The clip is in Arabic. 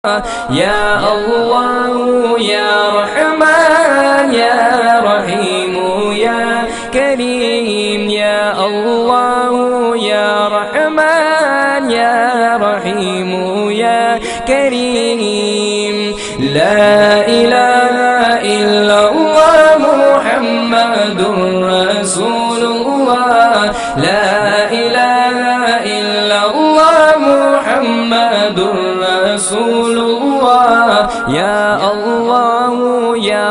يا الله يا رحمن يا رحيم يا كريم يا الله يا رحمن يا رحيم يا كريم لا إله إلا الله محمد رسول الله لا إله إلا الله محمد رسول الله يا الله يا